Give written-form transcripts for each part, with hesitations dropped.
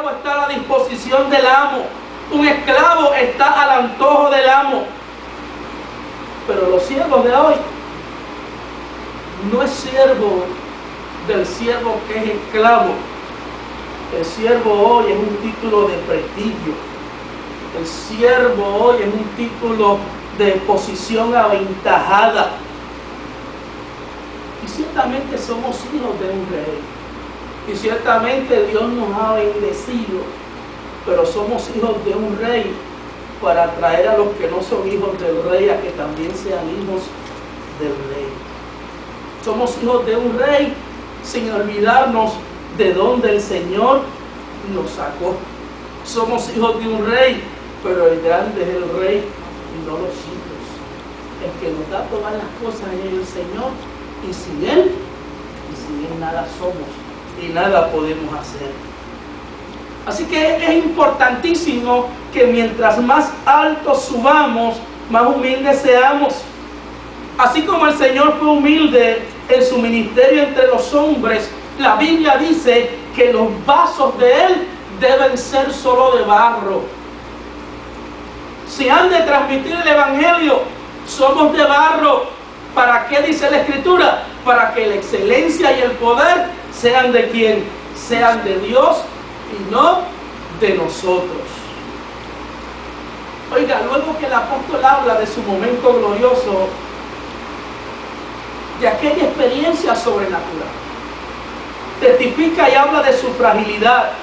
esclavo está a la disposición del amo. Un esclavo está al antojo del amo. Pero los siervos de hoy no es siervo del siervo que es esclavo. El siervo hoy es un título de prestigio. El siervo hoy es un título de posición aventajada. Y ciertamente somos hijos de un rey. Y ciertamente Dios nos ha bendecido. Pero somos hijos de un rey para atraer a los que no son hijos del rey a que también sean hijos del rey. Somos hijos de un rey sin olvidarnos de dónde el Señor nos sacó. Somos hijos de un rey, pero el grande es el rey y no los hijos. El que nos da todas las cosas es el Señor, y sin Él nada somos y nada podemos hacer. Así que es importantísimo que mientras más alto subamos, más humildes seamos. Así como el Señor fue humilde en su ministerio entre los hombres, la Biblia dice que los vasos de Él deben ser solo de barro. Si han de transmitir el Evangelio, somos de barro. ¿Para qué dice la Escritura? Para que la excelencia y el poder sean de ¿quién? Sean de Dios y no de nosotros. Oiga, luego que el apóstol habla de su momento glorioso, de aquella experiencia sobrenatural, testifica y habla de su fragilidad,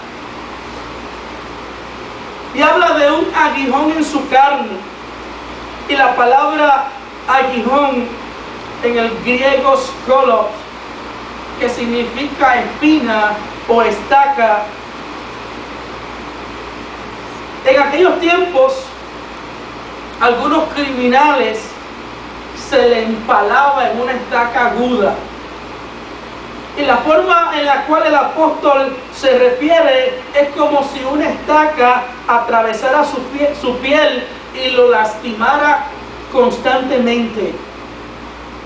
y habla de un aguijón en su carne. Y la palabra aguijón en el griego skolos, que significa espina o estaca. En aquellos tiempos, algunos criminales se le empalaba en una estaca aguda. Y la forma en la cual el apóstol se refiere es como si una estaca atravesara su piel y lo lastimara constantemente.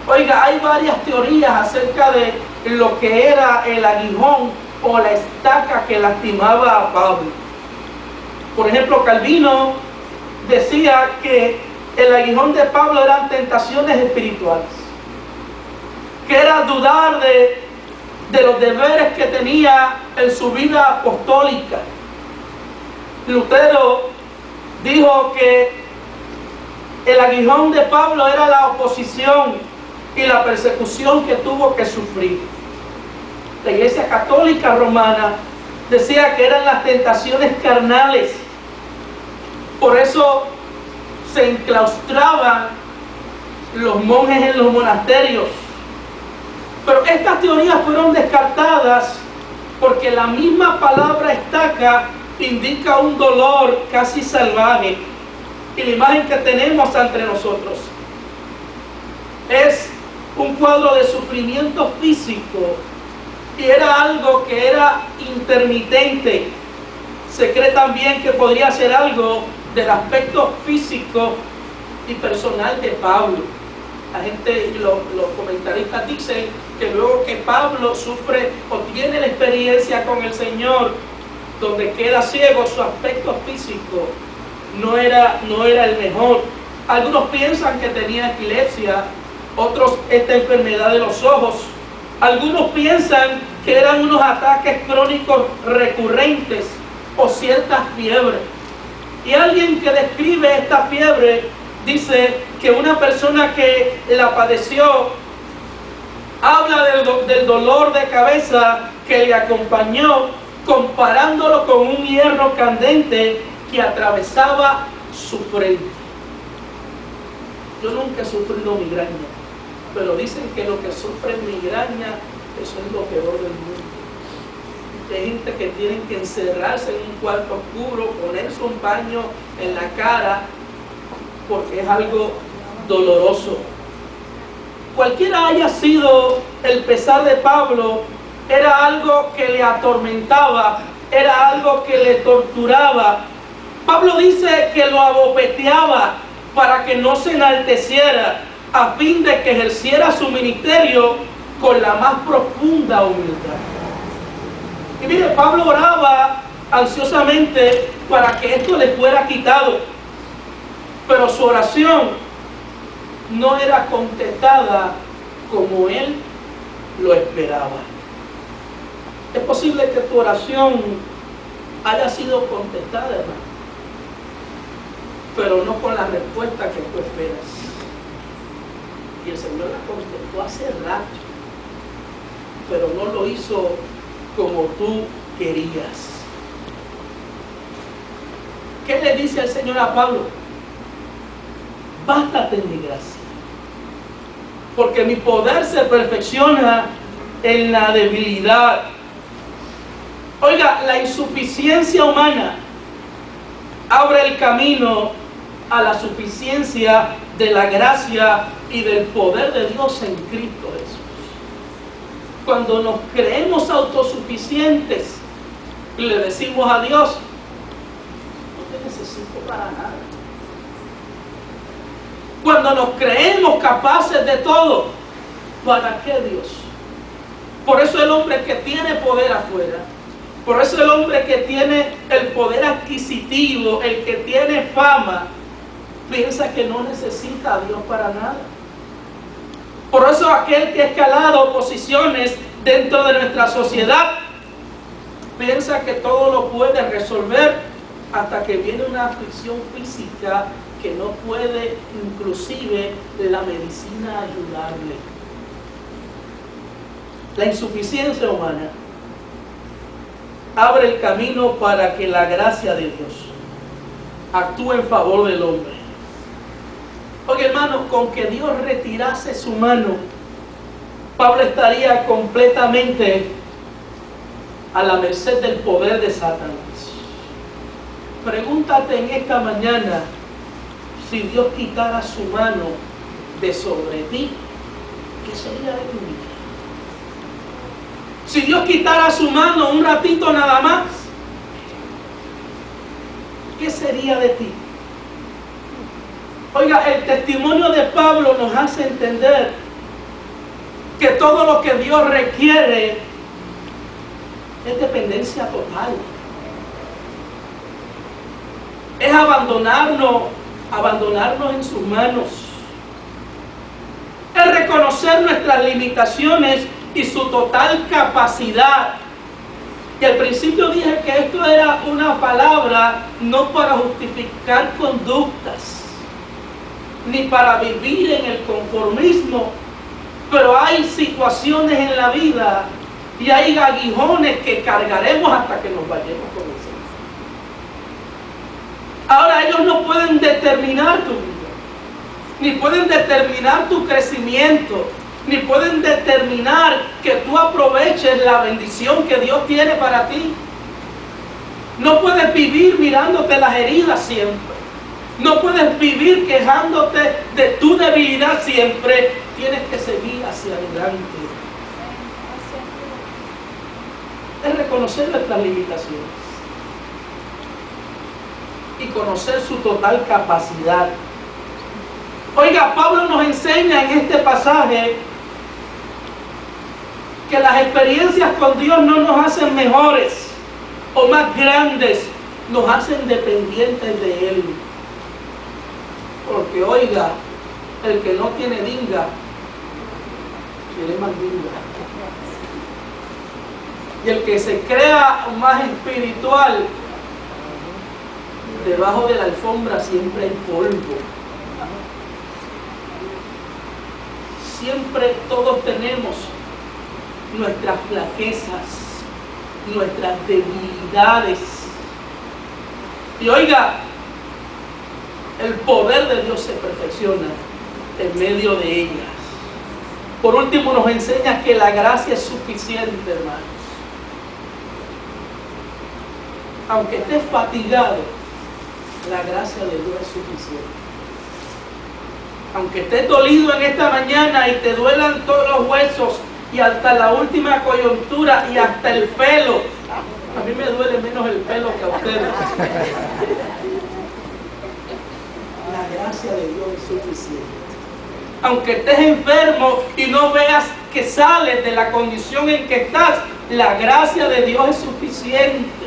Oiga, hay varias teorías acerca de lo que era el aguijón o la estaca que lastimaba a Pablo. Por ejemplo, Calvino decía que el aguijón de Pablo eran tentaciones espirituales, que era dudar de los deberes que tenía en su vida apostólica. Lutero dijo que el aguijón de Pablo era la oposición y la persecución que tuvo que sufrir. La Iglesia Católica Romana decía que eran las tentaciones carnales. Por eso se enclaustraban los monjes en los monasterios. Pero estas teorías fueron descartadas porque la misma palabra estaca indica un dolor casi salvaje. Y la imagen que tenemos ante nosotros es un cuadro de sufrimiento físico, y era algo que era intermitente. Se cree también que podría ser algo del aspecto físico y personal de Pablo. La gente y los comentaristas dicen que luego que Pablo sufre o tiene la experiencia con el Señor, donde queda ciego, su aspecto físico no era el mejor. Algunos piensan que tenía epilepsia, otros esta enfermedad de los ojos. Algunos piensan que eran unos ataques crónicos recurrentes o ciertas fiebres. Y alguien que describe esta fiebre dice que una persona que la padeció habla del dolor de cabeza que le acompañó, comparándolo con un hierro candente que atravesaba su frente. Yo nunca he sufrido migraña, pero dicen que los que sufren migraña, eso es lo peor del mundo. Hay gente que tienen que encerrarse en un cuarto oscuro, ponerse un paño en la cara, porque es algo doloroso. Cualquiera haya sido el pesar de Pablo, era algo que le atormentaba, era algo que le torturaba. Pablo dice que lo abofeteaba para que no se enalteciera, a fin de que ejerciera su ministerio con la más profunda humildad. Y mire, Pablo oraba ansiosamente para que esto le fuera quitado, pero su oración no era contestada como él lo esperaba. Es posible que tu oración haya sido contestada, hermano, pero no con la respuesta que tú esperas. Y el Señor la contestó hace rato, pero no lo hizo como tú querías. ¿Qué le dice el Señor a Pablo? Bástate en mi gracia, porque mi poder se perfecciona en la debilidad. Oiga, la insuficiencia humana abre el camino a la suficiencia de la gracia y del poder de Dios en Cristo Jesús. Cuando nos creemos autosuficientes, le decimos a Dios: no te necesito para nada. Cuando nos creemos capaces de todo, ¿para qué Dios? Por eso el hombre que tiene poder afuera, por eso el hombre que tiene el poder adquisitivo, el que tiene fama, piensa que no necesita a Dios para nada. Por eso aquel que ha escalado posiciones dentro de nuestra sociedad piensa que todo lo puede resolver hasta que viene una aflicción física que no puede inclusive la medicina ayudarle. La insuficiencia humana abre el camino para que la gracia de Dios actúe en favor del hombre. Oye, hermano, con que Dios retirase su mano, Pablo estaría completamente a la merced del poder de Satanás. Pregúntate en esta mañana: si Dios quitara su mano de sobre ti, ¿qué sería de tu vida? Si Dios quitara su mano un ratito nada más, ¿qué sería de ti? Oiga, el testimonio de Pablo nos hace entender que todo lo que Dios requiere es dependencia total. Es abandonarnos en sus manos. Es reconocer nuestras limitaciones y su total capacidad. Y al principio dije que esto era una palabra no para justificar conductas, ni para vivir en el conformismo, pero hay situaciones en la vida y hay aguijones que cargaremos hasta que nos vayamos con el Señor. Ahora, ellos no pueden determinar tu vida, ni pueden determinar tu crecimiento, ni pueden determinar que tú aproveches la bendición que Dios tiene para ti. No puedes vivir mirándote las heridas siempre. No puedes vivir quejándote de tu debilidad siempre. Tienes que seguir hacia adelante. Es reconocer nuestras limitaciones y conocer su total capacidad. Oiga, Pablo nos enseña en este pasaje que las experiencias con Dios no nos hacen mejores o más grandes, nos hacen dependientes de Él. Porque oiga, el que no tiene dinga, tiene más dinga. Y el que se crea más espiritual, debajo de la alfombra siempre hay polvo. Siempre todos tenemos nuestras flaquezas, nuestras debilidades. Y oiga, el poder de Dios se perfecciona en medio de ellas. Por último, nos enseña que la gracia es suficiente, hermanos. Aunque estés fatigado, la gracia de Dios es suficiente. Aunque estés dolido en esta mañana y te duelan todos los huesos y hasta la última coyuntura y hasta el pelo, a mí me duele menos el pelo que a ustedes. La gracia de Dios es suficiente. Aunque estés enfermo y no veas que sales de la condición en que estás, la gracia de Dios es suficiente.